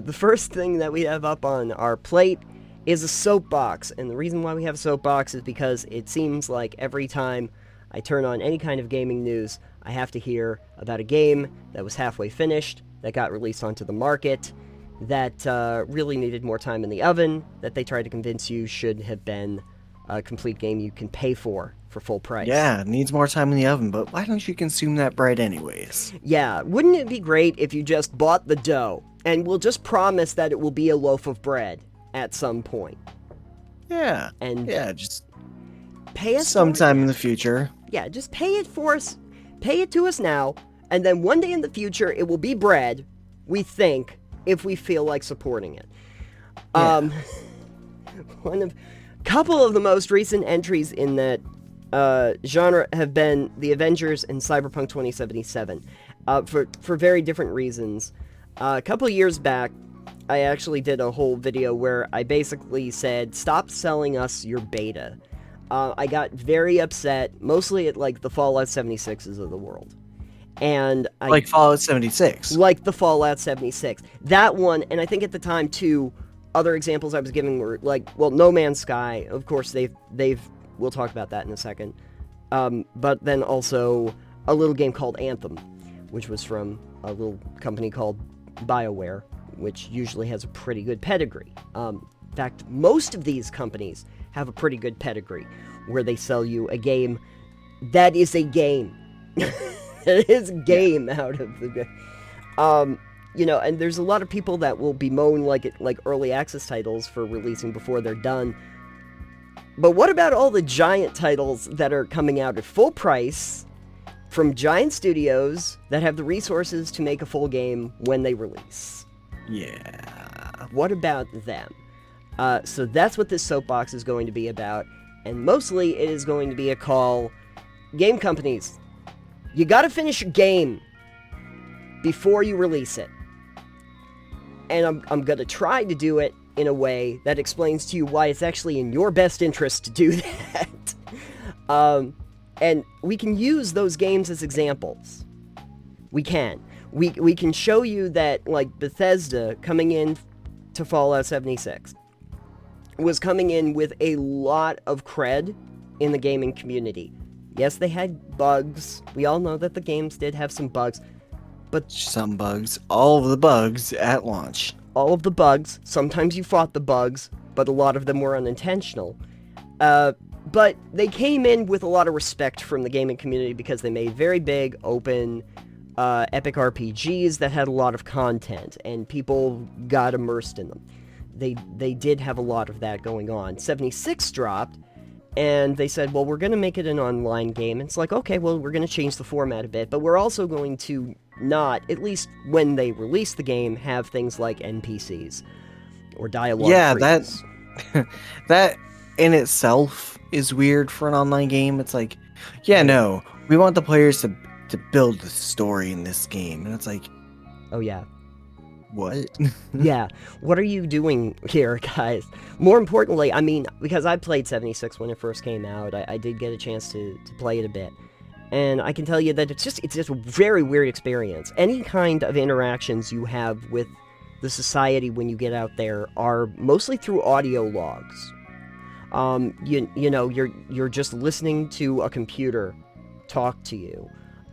The first thing that we have up on our plate is a soapbox. And the reason why we have a soapbox is because it seems like every time I turn on any kind of gaming news, I have to hear about a game that was halfway finished, that got released onto the market, that really needed more time in the oven, that they tried to convince you should have been a complete game you can pay for full price. Yeah, it needs more time in the oven, but why don't you consume that bread anyways? Yeah, wouldn't it be great if you just bought the dough, and we'll just promise that it will be a loaf of bread at some point. Yeah. And yeah, just pay us sometime in the future. Yeah, just pay it for us. Pay it to us now, and then one day in the future, it will be bread, we think, if we feel like supporting it. Yeah. Couple of the most recent entries in that genre have been The Avengers and Cyberpunk 2077, for very different reasons. A couple years back, I actually did a whole video where I basically said, stop selling us your beta. I got very upset, mostly at, like, the Fallout 76s of the world. And like Fallout 76. Like the Fallout 76. That one, and I think at the time, too, other examples I was giving were, like, well, No Man's Sky, of course, we'll talk about that in a second. But then also a little game called Anthem, which was from a little company called BioWare, which usually has a pretty good pedigree. In fact, most of these companies have a pretty good pedigree, where they sell you a game that is a game. It is a game out of the game. And there's a lot of people that will bemoan like early access titles for releasing before they're done. But what about all the giant titles that are coming out at full price from giant studios that have the resources to make a full game when they release? Yeah. What about them? So that's what this soapbox is going to be about. And mostly it is going to be a call. Game companies, you gotta finish a game before you release it. And I'm gonna try to do it in a way that explains to you why it's actually in your best interest to do that. And we can use those games as examples. We can. We can show you that, like, Bethesda coming in to Fallout 76 was coming in with a lot of cred in the gaming community. Yes, they had bugs. We all know that the games did have some bugs. But some bugs. All of the bugs at launch. All of the bugs. Sometimes you fought the bugs, but a lot of them were unintentional. But they came in with a lot of respect from the gaming community because they made very big, open, epic RPGs that had a lot of content, and people got immersed in them. They did have a lot of that going on. 76 dropped, and they said, well, we're going to make it an online game. And it's like, okay, well, we're going to change the format a bit, but we're also going to not, at least when they release the game, have things like NPCs or dialogue. Yeah, that in itself is weird for an online game. It's like, yeah, no, we want the players to build the story in this game. And it's like, oh, yeah. What? Yeah, what are you doing here, guys? More importantly, I mean, because I played 76 when it first came out, I did get a chance to play it a bit. And I can tell you that it's just a very weird experience. Any kind of interactions you have with the society when you get out there are mostly through audio logs. You're just listening to a computer talk to you.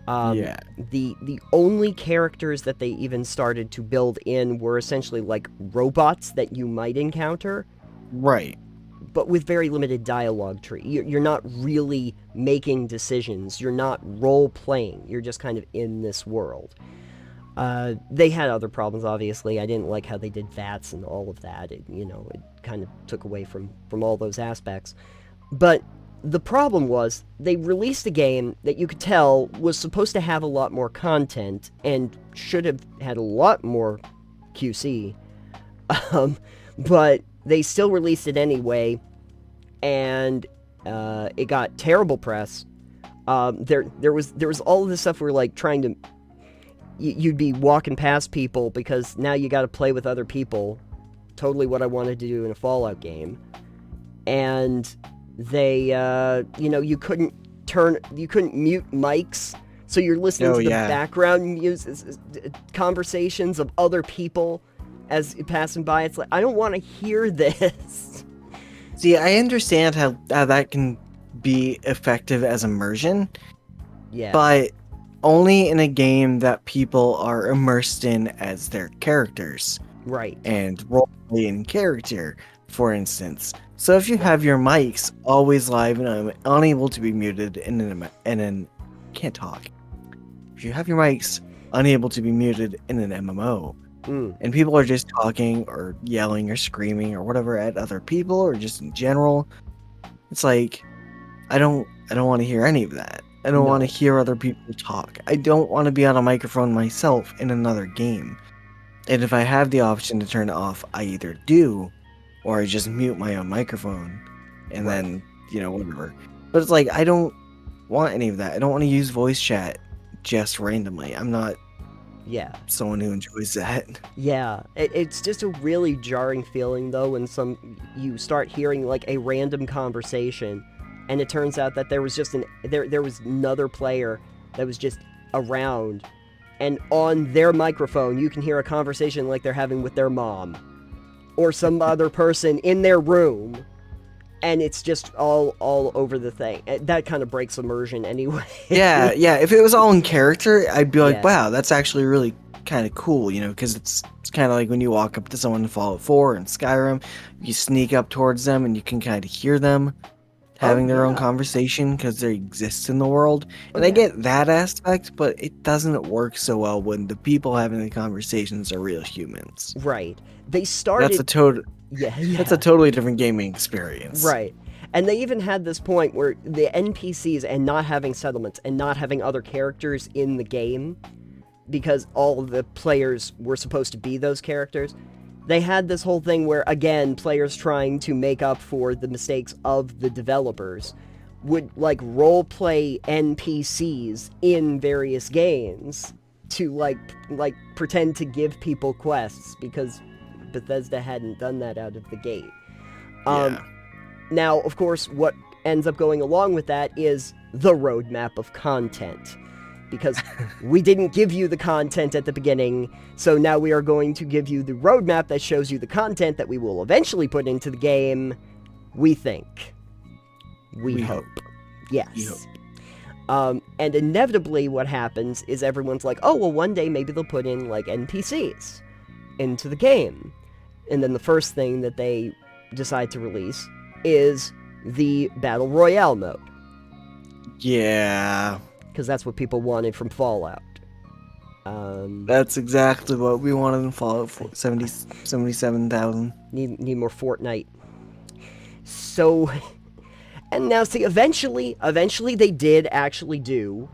Yeah. The only characters that they even started to build in were essentially like robots that you might encounter. Right. But with very limited dialogue tree. You're not really making decisions. You're not role-playing. You're just kind of in this world. They had other problems, obviously. I didn't like how they did VATS and all of that. It kind of took away from all those aspects. But the problem was, they released a game that you could tell was supposed to have a lot more content and should have had a lot more QC. But they still released it anyway, and it got terrible press. There was all of this stuff where, like, trying to... You'd be walking past people because now you gotta play with other people. Totally what I wanted to do in a Fallout game. And they, you couldn't mute mics, so you're listening to the background conversations of other people as passing by. It's like, I don't want to hear this. See, I understand how that can be effective as immersion, Yeah. but only in a game that people are immersed in as their characters. Right. And role play in character, for instance. So if you have your mics always live and unable to be muted can't talk. If you have your mics unable to be muted in an MMO, and people are just talking or yelling or screaming or whatever at other people or just in general, it's like I don't want to hear any of that. I don't want to hear other people talk. I don't want to be on a microphone myself in another game. And if I have the option to turn it off, I either do, or I just mute my own microphone, and then, whatever. But it's like, I don't want any of that. I don't want to use voice chat just randomly. I'm not someone who enjoys that. Yeah, it's just a really jarring feeling, though, when you start hearing, like, a random conversation, and it turns out that there was just there was another player that was just around, and on their microphone, you can hear a conversation like they're having with their mom, or some other person in their room, and it's just all over the thing. That kind of breaks immersion anyway. Yeah, if it was all in character, I'd be like, wow, that's actually really kind of cool, because it's kind of like when you walk up to someone in Fallout 4 and Skyrim, you sneak up towards them and you can kind of hear them having their own conversation because they exist in the world. And I get that aspect, but it doesn't work so well when the people having the conversations are real humans. Right. They started... That's a totally different gaming experience. Right. And they even had this point where the NPCs and not having settlements and not having other characters in the game, because all of the players were supposed to be those characters, they had this whole thing where, again, players trying to make up for the mistakes of the developers would, like, roleplay NPCs in various games to, like pretend to give people quests, because Bethesda hadn't done that out of the gate. Now, of course, what ends up going along with that is the roadmap of content. Because we didn't give you the content at the beginning, so now we are going to give you the roadmap that shows you the content that we will eventually put into the game, we think. We hope. Yes. We hope. And inevitably what happens is everyone's like, oh, well, one day maybe they'll put in, like, NPCs into the game. And then the first thing that they decide to release is the Battle Royale mode. Yeah. Because that's what people wanted from Fallout. That's exactly what we wanted in Fallout 77,000. Need more Fortnite. So, and now see, eventually they did actually do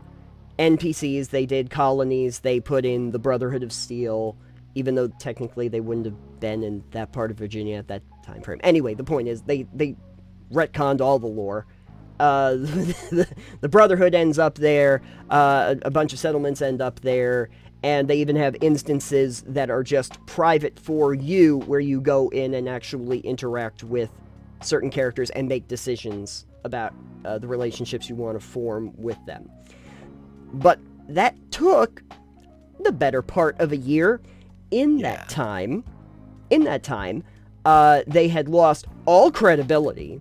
NPCs, they did colonies, they put in the Brotherhood of Steel, even though technically they wouldn't have been in that part of Virginia at that time frame. Anyway, the point is, they retconned all the lore. The Brotherhood ends up there, a bunch of settlements end up there, and they even have instances that are just private for you, where you go in and actually interact with certain characters and make decisions about the relationships you want to form with them. But that took the better part of a year. In that time, they had lost all credibility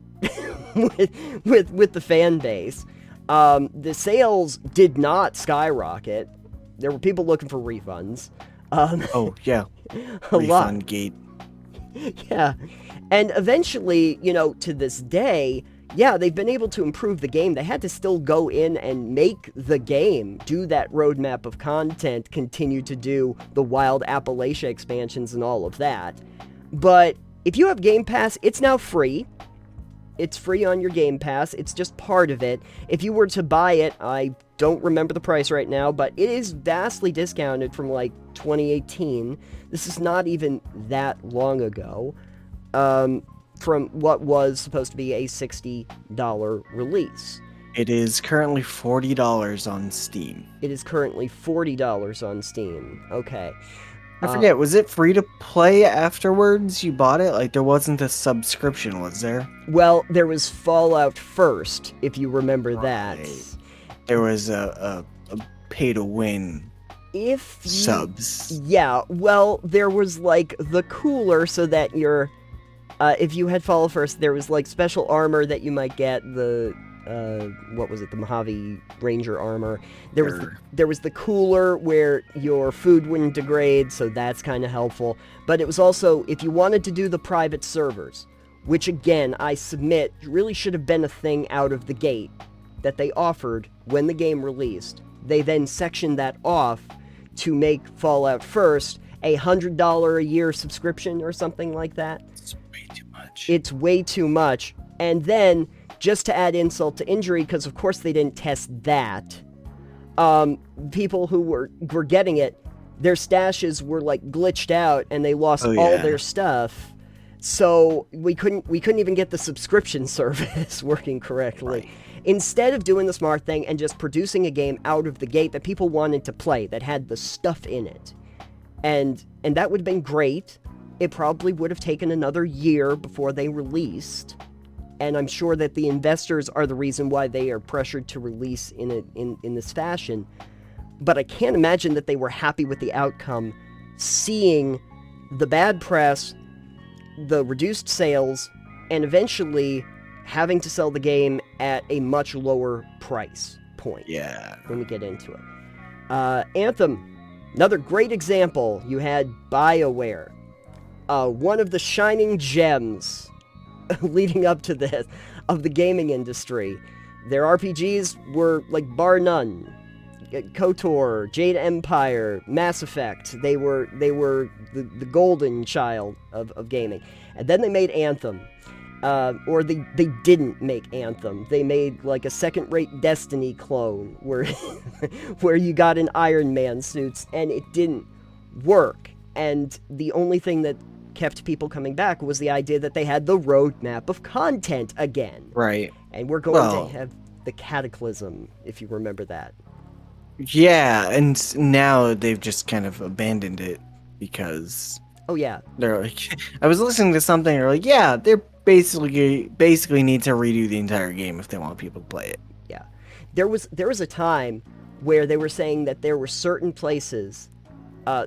with the fan base. The sales did not skyrocket. There were people looking for refunds. A Refund lot. gate. Yeah. And eventually, to this day, they've been able to improve the game. They had to still go in and make the game, do that roadmap of content, continue to do the Wild Appalachia expansions and all of that. But if you have Game Pass, it's now free. It's free on your Game Pass. It's just part of it. If you were to buy it, I don't remember the price right now, but it is vastly discounted from, like, 2018. This is not even that long ago. From what was supposed to be a $60 release. It is currently $40 on Steam. It is currently $40 on Steam. Okay. I forget, was it free to play afterwards you bought it? Like, there wasn't a subscription, was there? Well, there was Fallout First, if you remember that. There was a pay-to-win If you, subs. yeah, well, there was like the cooler, so that if you had follow first, there was like special armor that you might get, the what was it, the Mojave Ranger armor. Sure. There was the cooler where your food wouldn't degrade, so that's kind of helpful. But it was also, if you wanted to do the private servers, which again I submit really should have been a thing out of the gate that they offered when the game released. They then sectioned that off to make Fallout First a $100 a year subscription or something like that. It's way too much. It's way too much. And then, just to add insult to injury, because of course they didn't test that, people who were getting it, their stashes were like glitched out and they lost all their stuff. So we couldn't even get the subscription service working correctly. Right. Instead of doing the smart thing and just producing a game out of the gate that people wanted to play, that had the stuff in it, and that would have been great. It probably would have taken another year before they released, and I'm sure that the investors are the reason why they are pressured to release in this fashion. But I can't imagine that they were happy with the outcome, seeing the bad press, the reduced sales, and eventually having to sell the game at a much lower price point. Yeah. When we get into it. Anthem, another great example. You had BioWare, one of the shining gems leading up to this of the gaming industry. Their RPGs were like bar none. KOTOR, Jade Empire, Mass Effect. They were the golden child of gaming. And then they made Anthem. Or they didn't make Anthem. They made like a second-rate Destiny clone where where you got in Iron Man suits, and it didn't work. And the only thing that kept people coming back was the idea that they had the roadmap of content again. Right. And we're going to have the Cataclysm, if you remember that. Yeah, and now they've just kind of abandoned it because Oh yeah. they're like, I was listening to something, they're like, yeah, they're basically need to redo the entire game if they want people to play it. Yeah. There was a time where they were saying that there were certain places,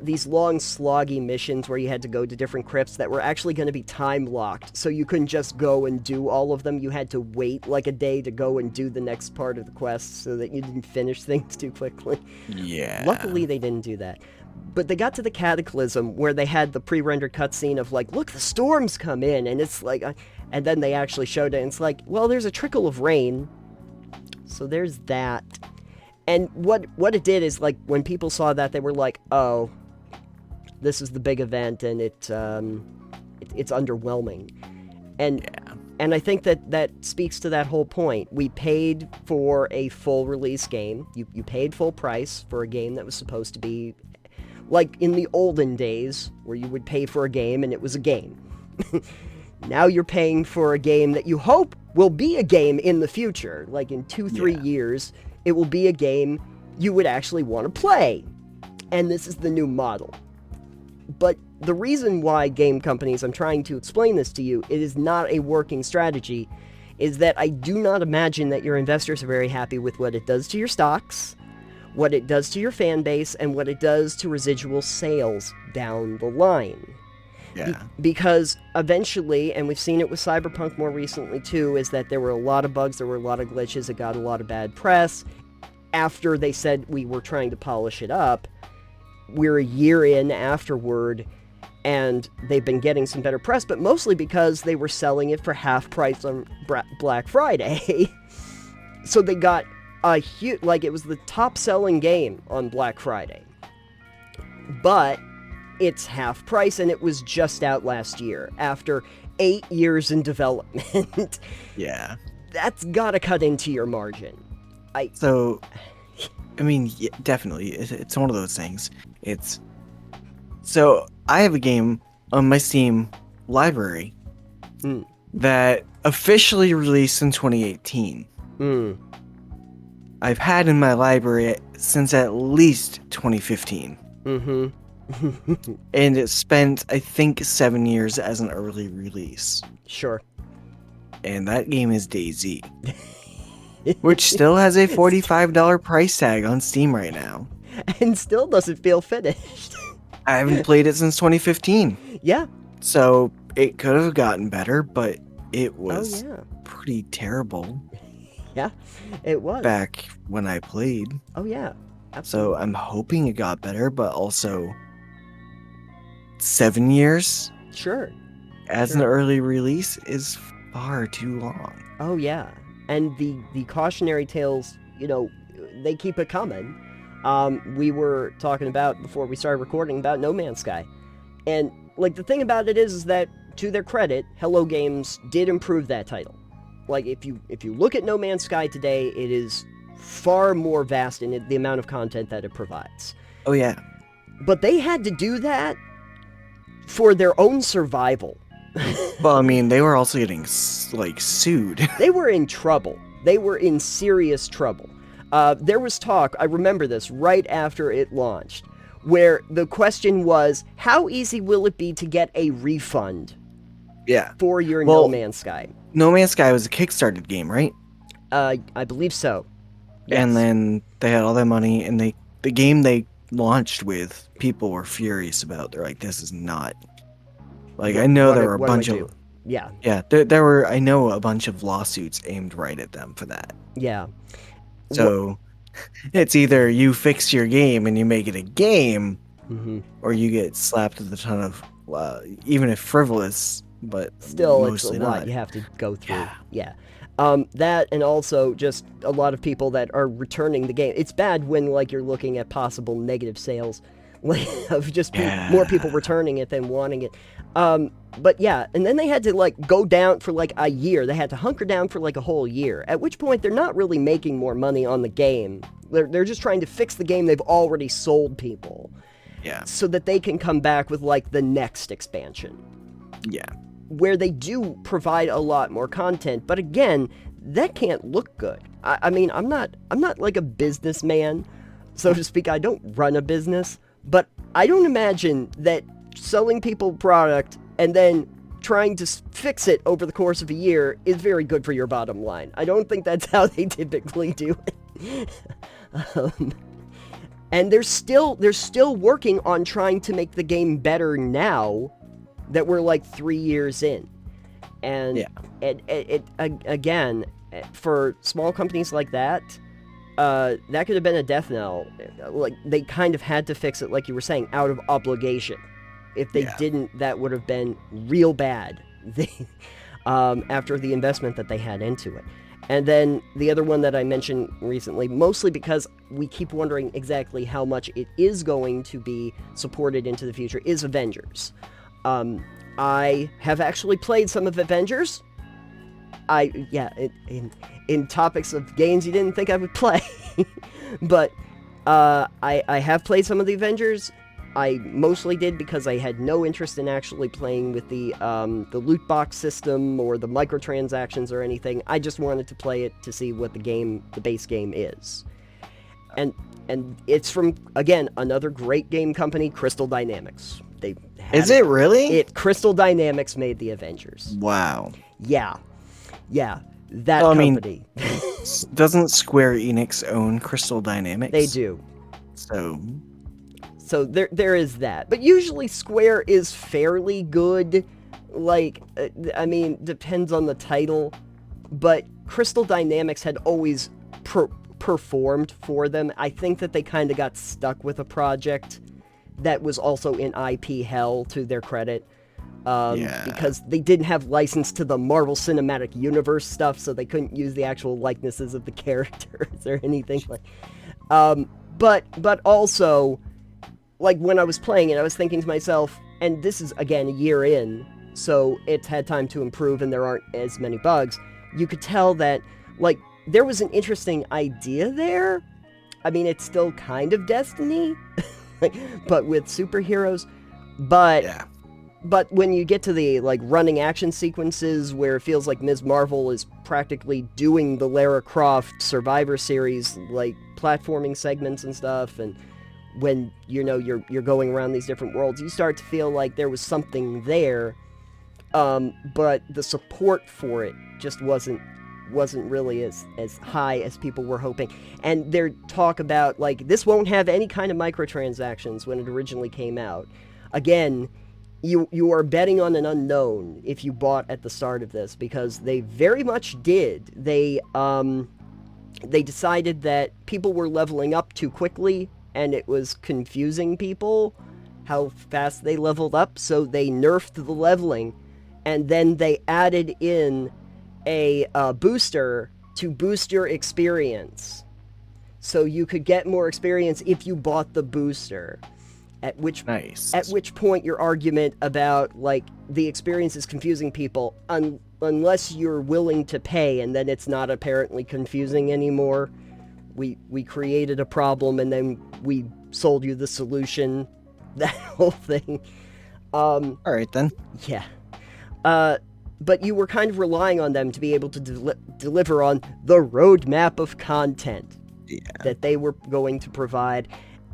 these long sloggy missions where you had to go to different crypts that were actually going to be time locked, so you couldn't just go and do all of them. You had to wait like a day to go and do the next part of the quest so that you didn't finish things too quickly. Yeah. Luckily they didn't do that. But they got to the Cataclysm where they had the pre-rendered cutscene of like, look, the storms come in, and it's like, and then they actually showed it, and it's like, well, there's a trickle of rain, so there's that. And what it did is, like, when people saw that, they were like, oh, this is the big event, and it's underwhelming. And I think that speaks to that whole point. We paid for a full release game. You paid full price for a game that was supposed to be like in the olden days, where you would pay for a game and it was a game. Now you're paying for a game that you hope will be a game in the future. Like in 2-3 years, it will be a game you would actually want to play. And this is the new model. But the reason why game companies, I'm trying to explain this to you, it is not a working strategy, is that I do not imagine that your investors are very happy with what it does to your stocks, what it does to your fan base, and what it does to residual sales down the line. Yeah. Because eventually, and we've seen it with Cyberpunk more recently too, is that there were a lot of bugs, there were a lot of glitches, it got a lot of bad press. After they said we were trying to polish it up, we're a year in afterward, and they've been getting some better press, but mostly because they were selling it for half price on Black Friday. So they got a huge, like, it was the top selling game on Black Friday. But it's half price, and it was just out last year after 8 years in development. Yeah. That's gotta cut into your margin. So, I mean, yeah, definitely, it's one of those things. So I have a game on my Steam library that officially released in 2018. I've had in my library since at least 2015. And it spent, I think, 7 years as an early release. Sure. And that game is DayZ. Which still has a $45 price tag on Steam right now. and still doesn't feel finished. I haven't played it since 2015. Yeah. So it could have gotten better, but it was yeah. pretty terrible Yeah, it was. back when I played. Oh, yeah. Absolutely. So I'm hoping it got better, but also 7 years Sure. as an early release is far too long. Oh, yeah. And the cautionary tales, they keep it coming. We were talking about, before we started recording, about No Man's Sky. And, the thing about it is that, to their credit, Hello Games did improve that title. If you look at No Man's Sky today, it is far more vast in the amount of content that it provides. Oh, yeah. But they had to do that for their own survival. Well, I mean, they were also getting, sued. They were in trouble. They were in serious trouble. There was talk, I remember this, right after it launched, where the question was, how easy will it be to get a refund Yeah. for your No Man's Sky? No Man's Sky was a Kickstarted game, right? I believe so. Yes. And then they had all that money, and the game they launched with, people were furious about. They're like, this is not... I know there were a bunch of... Yeah. Yeah, there were, I know, a bunch of lawsuits aimed right at them for that. Yeah. So, it's either you fix your game and you make it a game, or you get slapped with a ton of, even if frivolous, but still, it's a mostly lot not. you have to go through. Yeah. That, and also just a lot of people that are returning the game. It's bad when, you're looking at possible negative sales, of just more people returning it than wanting it. But yeah, and then they had to, go down for, a year. They had to hunker down for, a whole year, at which point they're not really making more money on the game. They're just trying to fix the game they've already sold people. Yeah. So that they can come back with, the next expansion. Yeah. Where they do provide a lot more content, but again, that can't look good. I mean, I'm not like a businessman, so to speak. I don't run a business, but I don't imagine that selling people product and then trying to fix it over the course of a year is very good for your bottom line. I don't think that's how they typically do it. And they're still working on trying to make the game better now that we're 3 years in. And it again, for small companies like that, that could have been a death knell. They kind of had to fix it, like you were saying, out of obligation. If they didn't, that would have been real bad. After the investment that they had into it. And then the other one that I mentioned recently, mostly because we keep wondering exactly how much it is going to be supported into the future, is Avengers. I have actually played some of Avengers. In topics of games you didn't think I would play. But I have played some of the Avengers. I mostly did because I had no interest in actually playing with the loot box system or the microtransactions or anything. I just wanted to play it to see what the base game is. And it's from, again, another great game company, Crystal Dynamics. Is it really? Crystal Dynamics made the Avengers. Wow. Yeah. That company. Doesn't Square Enix own Crystal Dynamics? They do. So there is that. But usually Square is fairly good. Depends on the title. But Crystal Dynamics had always performed for them. I think that they kind of got stuck with a project that was also in IP hell, to their credit. Because they didn't have license to the Marvel Cinematic Universe stuff, so they couldn't use the actual likenesses of the characters or anything but also, when I was playing it, I was thinking to myself, and this is, again, a year in, so it's had time to improve and there aren't as many bugs. You could tell that, there was an interesting idea there. I mean, it's still kind of Destiny, but with superheroes. But when you get to the, running action sequences where it feels like Ms. Marvel is practically doing the Lara Croft Survivor series, platforming segments and stuff, and when, you're going around these different worlds, you start to feel like there was something there, but the support for it just wasn't wasn't really as high as people were hoping. And their talk about, like, this won't have any kind of microtransactions when it originally came out. Again, you are betting on an unknown if you bought at the start of this, because they very much did. They decided that people were leveling up too quickly, and it was confusing people how fast they leveled up, so they nerfed the leveling, and then they added in a booster to boost your experience. So you could get more experience if you bought the booster. At which point your argument about, like, the experience is confusing people, unless you're willing to pay, and then it's not apparently confusing anymore. We created a problem, and then we sold you the solution. That whole thing. All right, then. Yeah. But you were kind of relying on them to be able to deliver on the roadmap of content that they were going to provide,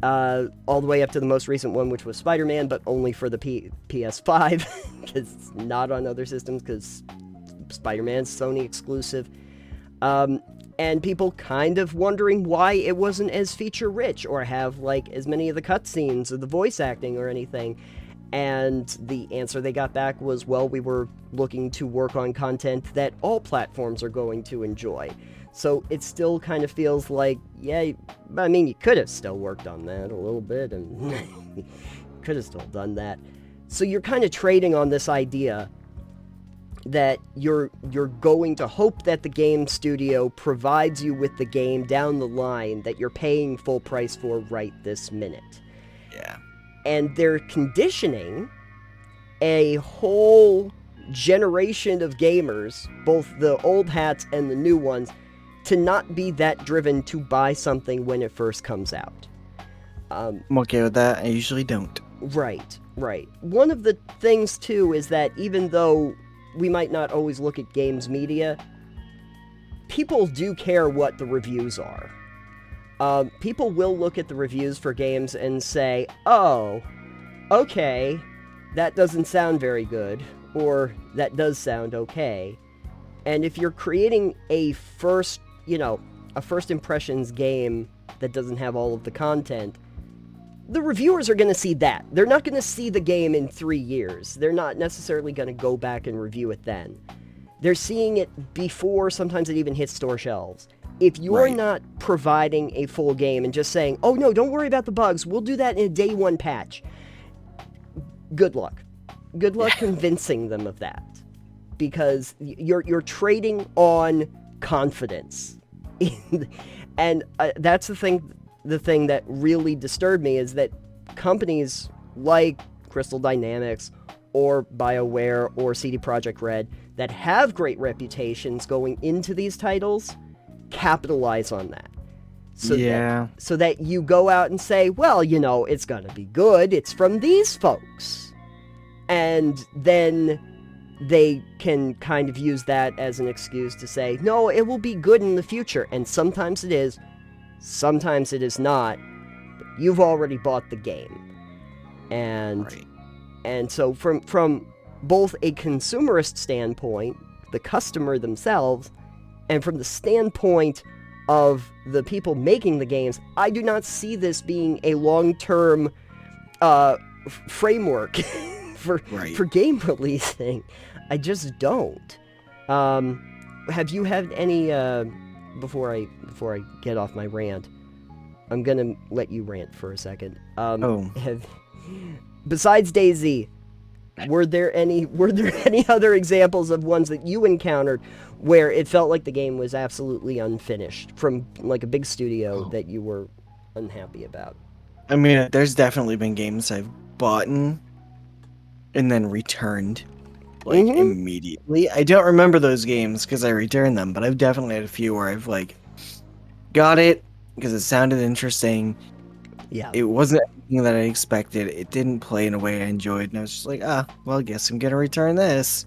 all the way up to the most recent one, which was Spider-Man, but only for the PS5, because it's not on other systems, because Spider-Man's Sony exclusive. And people kind of wondering why it wasn't as feature-rich, or have, like, as many of the cutscenes or the voice acting or anything. And the answer they got back was, well, we were looking to work on content that all platforms are going to enjoy. So it still kind of feels like, yeah, I mean, you could have still worked on that a little bit, and could have still done that. So you're kind of trading on this idea that you're going to hope that the game studio provides you with the game down the line that you're paying full price for right this minute. Yeah. And they're conditioning a whole generation of gamers, both the old hats and the new ones, to not be that driven to buy something when it first comes out. I'm okay with that. I usually don't. Right. One of the things, too, is that even though we might not always look at games media, people do care what the reviews are. People will look at the reviews for games and say, oh, okay, that doesn't sound very good, or that does sound okay. And if you're creating a first impressions game that doesn't have all of the content, the reviewers are going to see that. They're not going to see the game in 3 years. They're not necessarily going to go back and review it then. They're seeing it before sometimes it even hits store shelves. If you're not providing a full game and just saying, oh no, don't worry about the bugs, we'll do that in a day one patch, good luck. Good luck convincing them of that. Because you're trading on confidence. And that's the thing that really disturbed me, is that companies like Crystal Dynamics or BioWare or CD Projekt Red that have great reputations going into these titles capitalize on that. So that you go out and say, well, it's gonna be good, it's from these folks. And then they can kind of use that as an excuse to say, no, it will be good in the future. And sometimes it is, sometimes it is not, but you've already bought the game. And so from both a consumerist standpoint, the customer themselves, and from the standpoint of the people making the games, I do not see this being a long-term framework for game releasing. I just don't. Have you had any, before I get off my rant, I'm gonna let you rant for a second. Besides DayZ, were there any other examples of ones that you encountered where it felt like the game was absolutely unfinished from, like, a big studio that you were unhappy about? I mean, there's definitely been games I've bought and then returned, like, immediately. I don't remember those games because I returned them, but I've definitely had a few where I've, like, got it because it sounded interesting. Yeah. It wasn't anything that I expected. It didn't play in a way I enjoyed, and I was just like, well, I guess I'm gonna return this.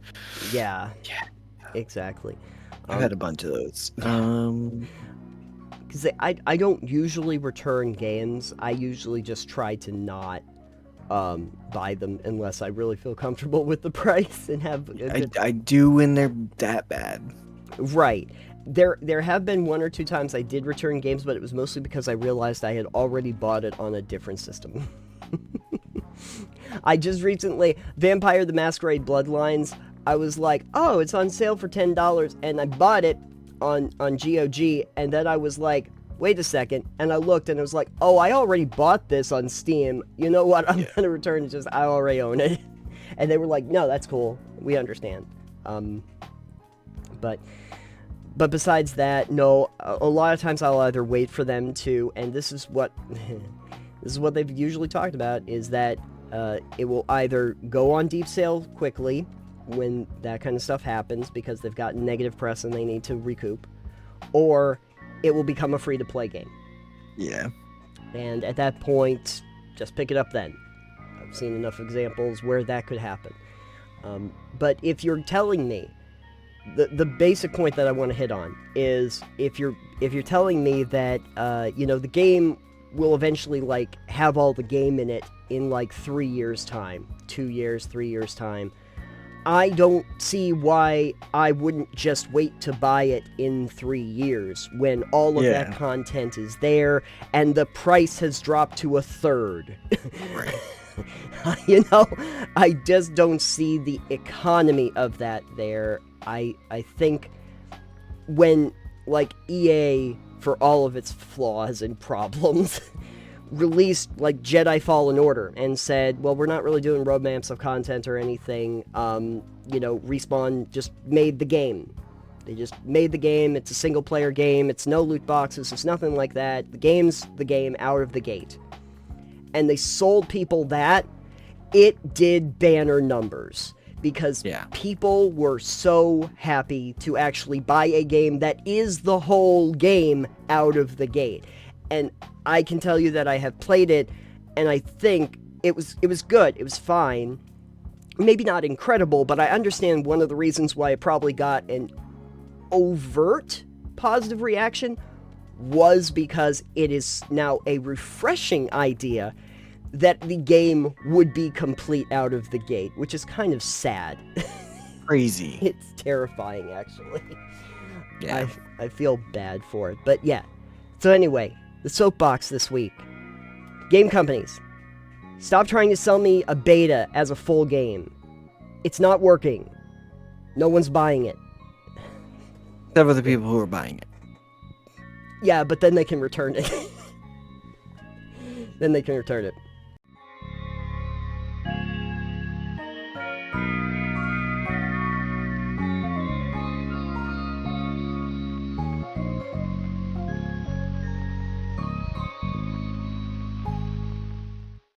Yeah. Exactly. I've had a bunch of those. Because I don't usually return games. I usually just try to not buy them unless I really feel comfortable with the price and have a good... I do when they're that bad. Right. There have been 1 or 2 times I did return games, but it was mostly because I realized I had already bought it on a different system. I just recently, Vampire the Masquerade Bloodlines, I was like, oh, it's on sale for $10, and I bought it on GOG, and then I was like, wait a second, and I looked, and it was like, oh, I already bought this on Steam. You know what? I'm gonna return it, just I already own it. And they were like, no, that's cool. We understand. But besides that, no, a lot of times I'll either wait for them to, and this is what they've usually talked about, is that it will either go on deep sale quickly when that kind of stuff happens because they've gotten negative press and they need to recoup, or it will become a free-to-play game. Yeah. And at that point, just pick it up then. I've seen enough examples where that could happen. But if you're telling me, the basic point that I want to hit on is if you're telling me that the game will eventually like have all the game in it in like 3 years time, 2 years, 3 years time, I don't see why I wouldn't just wait to buy it in 3 years when all of that content is there and the price has dropped to a third. Right. I just don't see the economy of that there. I think when, like, EA, for all of its flaws and problems, released, like, Jedi Fallen Order and said, well, we're not really doing roadmaps of content or anything, Respawn just made the game. They just made the game, it's a single-player game, it's no loot boxes, it's nothing like that. The game's the game out of the gate. And they sold people that, it did banner numbers. Because people were so happy to actually buy a game that is the whole game out of the gate. And I can tell you that I have played it, and I think it was good. It was fine. Maybe not incredible, but I understand one of the reasons why it probably got an overt positive reaction was because it is now a refreshing idea that the game would be complete out of the gate, which is kind of sad. Crazy. It's terrifying, actually. Yeah. I feel bad for it. But yeah. So anyway, the soapbox this week. Game companies, stop trying to sell me a beta as a full game. It's not working. No one's buying it. Except for the people who are buying it. Yeah, but then they can return it. Then they can return it.